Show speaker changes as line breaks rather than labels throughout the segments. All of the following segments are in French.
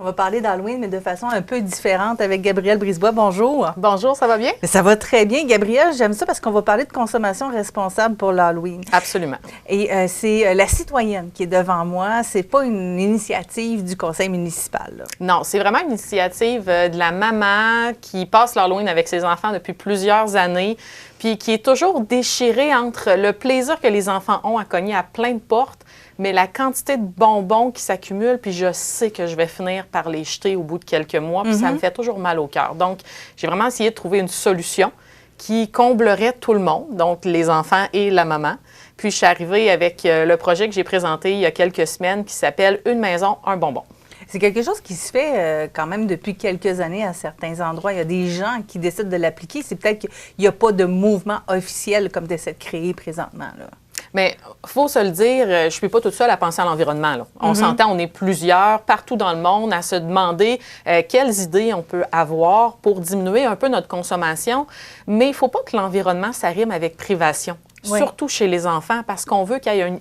On va parler d'Halloween, mais de façon un peu différente avec Gabrielle Brisebois. Bonjour.
Bonjour, ça va bien?
Ça va très bien. Gabrielle, j'aime ça parce qu'on va parler de consommation responsable pour l'Halloween.
Absolument.
Et c'est la citoyenne qui est devant moi. C'est pas une initiative du conseil municipal, là.
Non, c'est vraiment une initiative de la maman qui passe l'Halloween avec ses enfants depuis plusieurs années, puis qui est toujours déchirée entre le plaisir que les enfants ont à cogner à plein de portes, mais la quantité de bonbons qui s'accumulent, puis je sais que je vais finir par les jeter au bout de quelques mois, puis ça me fait toujours mal au cœur. Donc, j'ai vraiment essayé de trouver une solution qui comblerait tout le monde, donc les enfants et la maman. Puis, je suis arrivée avec le projet que j'ai présenté il y a quelques semaines qui s'appelle « Une maison, un bonbon ».
C'est quelque chose qui se fait quand même depuis quelques années à certains endroits. Il y a des gens qui décident de l'appliquer. C'est peut-être qu'il n'y a pas de mouvement officiel comme tu essaies de créer présentement, là.
Mais il faut se le dire, je ne suis pas toute seule à penser à l'environnement, là. On s'entend, on est plusieurs partout dans le monde à se demander quelles idées on peut avoir pour diminuer un peu notre consommation. Mais il ne faut pas que l'environnement s'arrime avec privation, surtout chez les enfants, parce qu'on veut qu'il y ait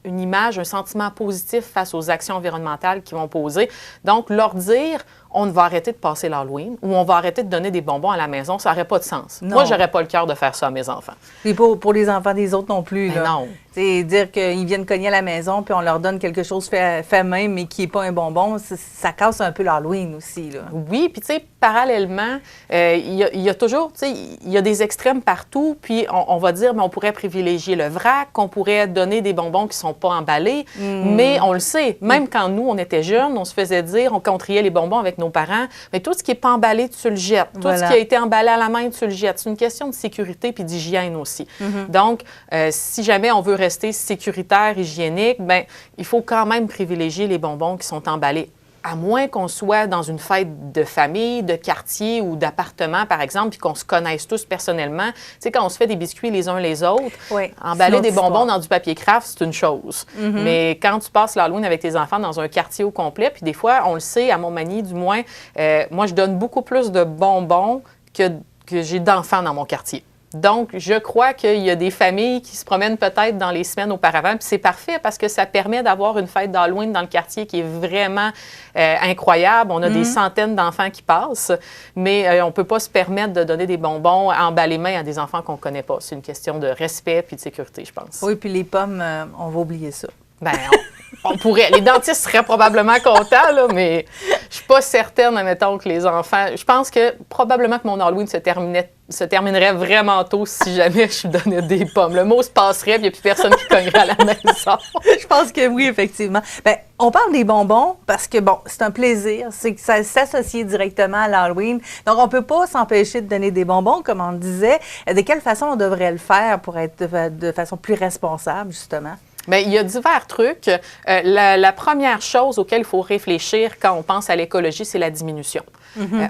une image, un sentiment positif face aux actions environnementales qu'ils vont poser. Donc, leur dire on va arrêter de passer l'Halloween ou on va arrêter de donner des bonbons à la maison, ça n'aurait pas de sens.
Non.
Moi, je n'aurais pas le cœur de faire ça à mes enfants.
Et pour les enfants des autres non plus, là.
Non.
C'est dire qu'ils viennent cogner à la maison puis on leur donne quelque chose fait main mais qui n'est pas un bonbon, ça casse un peu l'Halloween aussi, là.
Oui, puis tu sais, parallèlement, il y a toujours, tu sais, il y a des extrêmes partout, puis on va dire, mais on pourrait privilégier le vrac, on pourrait donner des bonbons qui ne sont pas emballés, mais on le sait, même quand nous, on était jeunes, on se faisait dire, on triait les bonbons avec nos parents, mais tout ce qui n'est pas emballé, tu le jettes. Tout ce qui a été emballé à la main, tu le jettes. C'est une question de sécurité puis d'hygiène aussi. Donc, si jamais on veut rester sécuritaire, hygiénique, bien, il faut quand même privilégier les bonbons qui sont emballés. À moins qu'on soit dans une fête de famille, de quartier ou d'appartement, par exemple, puis qu'on se connaisse tous personnellement. Tu sais, quand on se fait des biscuits les uns les autres, emballer des bonbons dans du papier craft, c'est une chose. Mais quand tu passes l'Halloween avec tes enfants dans un quartier au complet, puis des fois, on le sait, à Montmagny du moins, moi, je donne beaucoup plus de bonbons que j'ai d'enfants dans mon quartier. Donc, je crois qu'il y a des familles qui se promènent peut-être dans les semaines auparavant, puis c'est parfait parce que ça permet d'avoir une fête d'Halloween dans le quartier qui est vraiment incroyable. On a des centaines d'enfants qui passent, mais on ne peut pas se permettre de donner des bonbons emballés main à des enfants qu'on ne connaît pas. C'est une question de respect puis de sécurité, je pense.
Oui, puis les pommes, on va oublier ça.
Bien, on pourrait. Les dentistes seraient probablement contents, là, mais je ne suis pas certaine, admettons, que les enfants... Je pense que probablement que mon Halloween se terminerait vraiment tôt si jamais je donnais des pommes. Le mot se passerait, puis il n'y a plus personne qui cognerait à la maison.
Je pense que oui, effectivement. Bien, on parle des bonbons parce que, bon, c'est un plaisir. C'est que ça s'associe directement à l'Halloween. Donc, on ne peut pas s'empêcher de donner des bonbons, comme on le disait. De quelle façon on devrait le faire pour être de façon plus responsable, justement?
Bien, il y a divers trucs. La première chose auquel il faut réfléchir quand on pense à l'écologie, c'est la diminution.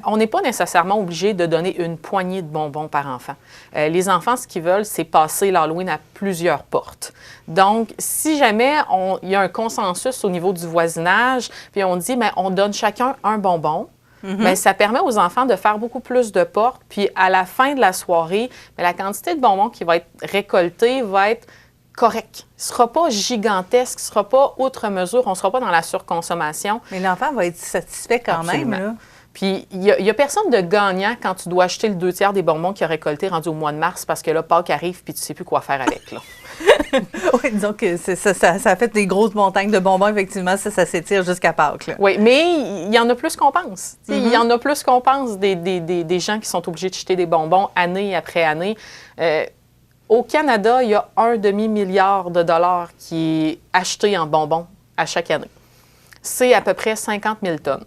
On n'est pas nécessairement obligé de donner une poignée de bonbons par enfant. Les enfants, ce qu'ils veulent, c'est passer l'Halloween à plusieurs portes. Donc, si jamais il y a un consensus au niveau du voisinage, puis on dit, bien, on donne chacun un bonbon, bien, ça permet aux enfants de faire beaucoup plus de portes. Puis, à la fin de la soirée, bien, la quantité de bonbons qui va être récoltée va être correct. Il ne sera pas gigantesque, il ne sera pas outre mesure, on ne sera pas dans la surconsommation.
Mais l'enfant va être satisfait quand
Absolument.
même, là.
Puis, il n'y a personne de gagnant quand tu dois acheter le 2 tiers des bonbons qu'il a récoltés rendus au mois de mars parce que là, Pâques arrive puis tu ne sais plus quoi faire avec, là.
Oui, disons que ça fait des grosses montagnes de bonbons, effectivement, ça s'étire jusqu'à Pâques, là.
Oui, mais il y en a plus qu'on pense. Il y en a plus qu'on pense des gens qui sont obligés de jeter des bonbons année après année. Au Canada, il y a 1,5 milliard de dollars qui est acheté en bonbons à chaque année. C'est à peu près 50 000 tonnes.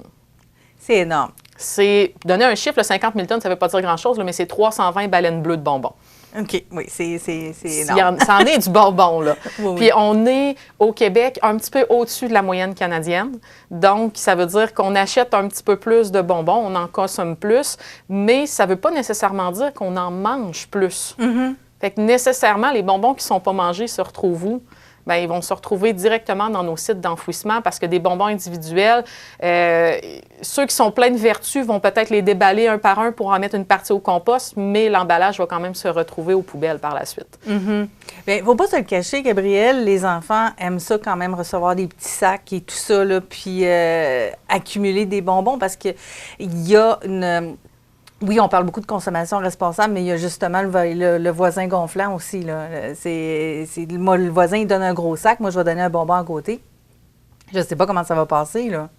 C'est énorme.
C'est, donner un chiffre, 50 000 tonnes, ça ne veut pas dire grand-chose, là, mais c'est 320 baleines bleues de bonbons.
OK, oui, c'est énorme.
Ça en est du bonbon, là.
Oui,
Puis on est, au Québec, un petit peu au-dessus de la moyenne canadienne. Donc, ça veut dire qu'on achète un petit peu plus de bonbons, on en consomme plus, mais ça ne veut pas nécessairement dire qu'on en mange plus. Fait que nécessairement, les bonbons qui ne sont pas mangés se retrouvent où? bien, ils vont se retrouver directement dans nos sites d'enfouissement parce que des bonbons individuels, ceux qui sont pleins de vertus vont peut-être les déballer un par un pour en mettre une partie au compost, mais l'emballage va quand même se retrouver aux poubelles par la suite.
Mm-hmm. Bien, il ne faut pas se le cacher, Gabrielle, les enfants aiment ça quand même, recevoir des petits sacs et tout ça, là, puis accumuler des bonbons parce qu'il y a une... Oui, on parle beaucoup de consommation responsable, mais il y a justement le voisin gonflant aussi. Là. Moi, le voisin, il donne un gros sac, moi, je vais donner un bonbon à côté. Je ne sais pas comment ça va passer, là.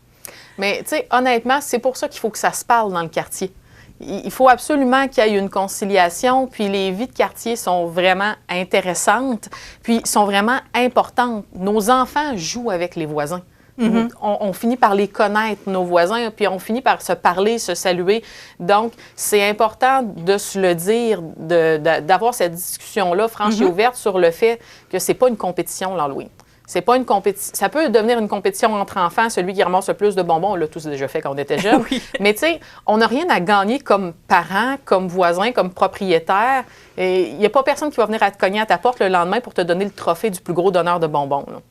Mais, tu sais, honnêtement, c'est pour ça qu'il faut que ça se parle dans le quartier. Il faut absolument qu'il y ait une conciliation, puis les vies de quartier sont vraiment intéressantes, puis sont vraiment importantes. Nos enfants jouent avec les voisins. Mm-hmm. On finit par les connaître, nos voisins, puis on finit par se parler, se saluer. Donc, c'est important de se le dire, d'avoir cette discussion-là franche et ouverte sur le fait que c'est pas une compétition, l'Halloween. C'est pas une compétition. Ça peut devenir une compétition entre enfants, celui qui ramasse le plus de bonbons, on l'a tous déjà fait quand on était jeunes.
Oui.
Mais tu sais, on n'a rien à gagner comme parents, comme voisins, comme propriétaires. Il n'y a pas personne qui va venir te cogner à ta porte le lendemain pour te donner le trophée du plus gros donneur de bonbons, là.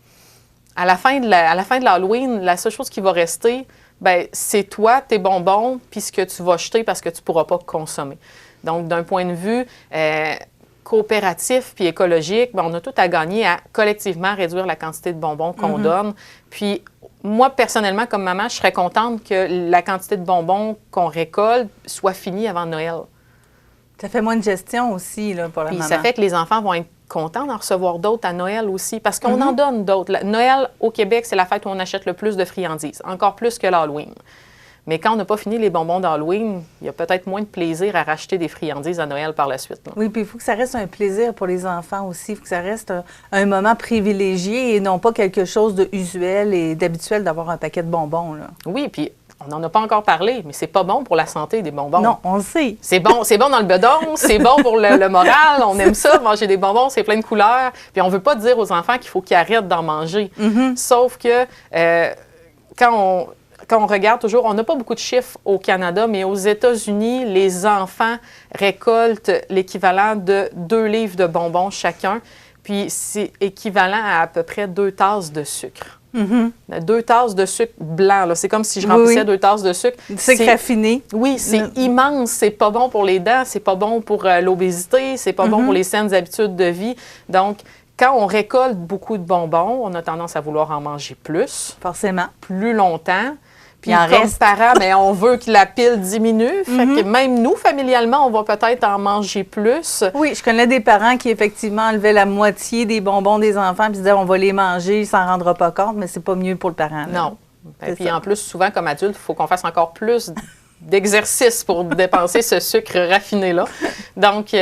À la fin de l'Halloween, la seule chose qui va rester, bien, c'est toi, tes bonbons, puis ce que tu vas jeter parce que tu ne pourras pas consommer. Donc, d'un point de vue coopératif puis écologique, bien, on a tout à gagner à collectivement réduire la quantité de bonbons qu'on donne. Puis, moi, personnellement, comme maman, je serais contente que la quantité de bonbons qu'on récolte soit finie avant Noël.
Ça fait moins de gestion aussi là, pour la maman.
Puis ça fait que les enfants vont être contents d'en recevoir d'autres à Noël aussi, parce qu'on en donne d'autres. Noël, au Québec, c'est la fête où on achète le plus de friandises, encore plus que l'Halloween. Mais quand on n'a pas fini les bonbons d'Halloween, il y a peut-être moins de plaisir à racheter des friandises à Noël par la suite, là.
Oui, puis il faut que ça reste un plaisir pour les enfants aussi. Il faut que ça reste un moment privilégié et non pas quelque chose de usuel et d'habituel d'avoir un paquet de bonbons, là.
Oui, puis on n'en a pas encore parlé, mais c'est pas bon pour la santé des bonbons.
Non, on le sait.
C'est bon dans le bedon, c'est bon pour le moral, on aime ça, manger des bonbons, c'est plein de couleurs. Puis on veut pas dire aux enfants qu'il faut qu'ils arrêtent d'en manger. Sauf que quand on regarde toujours, on n'a pas beaucoup de chiffres au Canada, mais aux États-Unis, les enfants récoltent l'équivalent de 2 livres de bonbons chacun, puis c'est équivalent à peu près 2 tasses de sucre. 2 tasses de sucre blanc, là. C'est comme si je remplissais 2 tasses de sucre.
Sucre raffiné.
Oui, c'est immense. C'est pas bon pour les dents, c'est pas bon pour l'obésité, c'est pas bon pour les saines habitudes de vie. Donc, quand on récolte beaucoup de bonbons, on a tendance à vouloir en manger plus.
Forcément.
Plus longtemps. Puis
comme
reste. Parents, mais on veut que la pile diminue. Fait que même nous, familialement, on va peut-être en manger plus.
Oui, je connais des parents qui, effectivement, enlevaient la moitié des bonbons des enfants puis disaient on va les manger, il ne s'en rendra pas compte, mais c'est pas mieux pour le parent. Là.
Non. Et puis en plus, souvent, comme adulte, il faut qu'on fasse encore plus d'exercice pour dépenser ce sucre raffiné-là. Donc,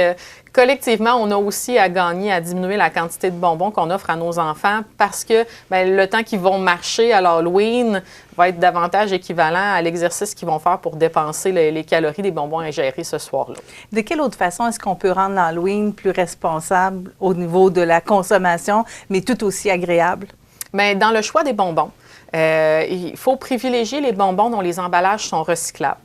collectivement, on a aussi à gagner à diminuer la quantité de bonbons qu'on offre à nos enfants parce que bien, le temps qu'ils vont marcher à l'Halloween va être davantage équivalent à l'exercice qu'ils vont faire pour dépenser les calories des bonbons ingérés ce soir-là.
De quelle autre façon est-ce qu'on peut rendre l'Halloween plus responsable au niveau de la consommation, mais tout aussi agréable?
Bien, dans le choix des bonbons, il faut privilégier les bonbons dont les emballages sont recyclables.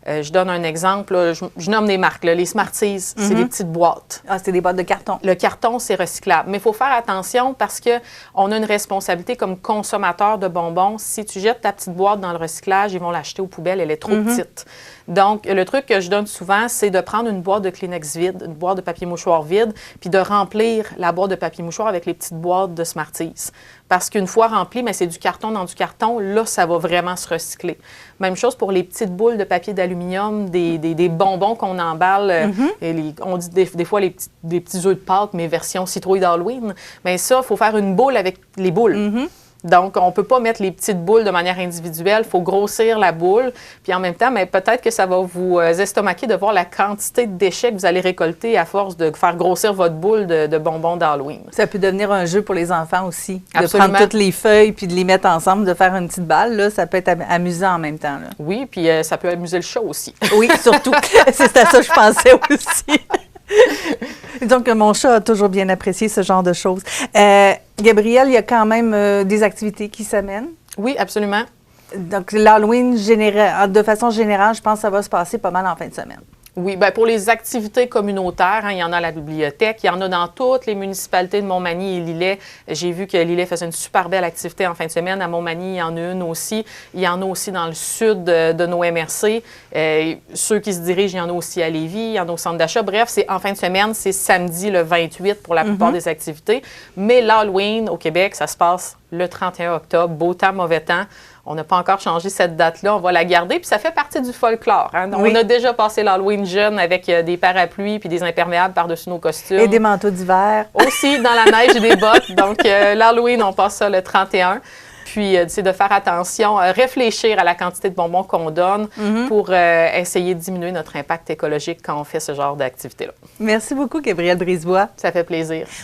Je donne un exemple, là, je nomme des marques. Là, les Smarties, c'est des petites boîtes.
Ah, c'est des boîtes de carton.
Le carton, c'est recyclable. Mais il faut faire attention parce qu'on a une responsabilité comme consommateur de bonbons. Si tu jettes ta petite boîte dans le recyclage, ils vont l'acheter aux poubelles, elle est trop petite. Donc, le truc que je donne souvent, c'est de prendre une boîte de Kleenex vide, une boîte de papier mouchoir vide, puis de remplir la boîte de papier mouchoir avec les petites boîtes de Smarties. Parce qu'une fois remplie, mais c'est du carton dans du carton, là, ça va vraiment se recycler. Même chose pour les petites boules de papier d'aluminium, des bonbons qu'on emballe. On dit des fois des petits œufs de Pâques, mais version citrouille d'Halloween. Mais ça, il faut faire une boule avec les boules. Donc, on ne peut pas mettre les petites boules de manière individuelle. Il faut grossir la boule. Puis en même temps, mais peut-être que ça va vous estomaquer de voir la quantité de déchets que vous allez récolter à force de faire grossir votre boule de bonbons d'Halloween.
Ça peut devenir un jeu pour les enfants aussi.
Absolument.
De prendre toutes les feuilles puis de les mettre ensemble, de faire une petite balle. Là, ça peut être amusant en même temps. Là.
Oui, puis ça peut amuser le chat aussi.
Oui, surtout. C'est à ça que je pensais aussi. Donc, mon chat a toujours bien apprécié ce genre de choses. Gabrielle, il y a quand même des activités qui s'amènent.
Oui, absolument.
Donc, l'Halloween, de façon générale, je pense que ça va se passer pas mal en fin de semaine.
Oui, bien, pour les activités communautaires, il y en a à la bibliothèque, il y en a dans toutes les municipalités de Montmagny et Lillet. J'ai vu que Lillet faisait une super belle activité en fin de semaine. À Montmagny, il y en a une aussi. Il y en a aussi dans le sud de nos MRC. Ceux qui se dirigent, il y en a aussi à Lévis, il y en a au centre d'achat. Bref, c'est en fin de semaine, c'est samedi le 28 pour la plupart des activités. Mais l'Halloween au Québec, ça se passe le 31 octobre. Beau temps, mauvais temps. On n'a pas encore changé cette date-là, on va la garder, puis ça fait partie du folklore. Hein?
Oui.
On a déjà passé l'Halloween jeune avec des parapluies puis des imperméables par-dessus nos costumes.
Et des manteaux d'hiver.
Aussi, dans la neige et des bottes. Donc, l'Halloween, on passe ça le 31. Puis, c'est de faire attention, réfléchir à la quantité de bonbons qu'on donne pour essayer de diminuer notre impact écologique quand on fait ce genre d'activité-là.
Merci beaucoup, Gabrielle Brisebois.
Ça fait plaisir.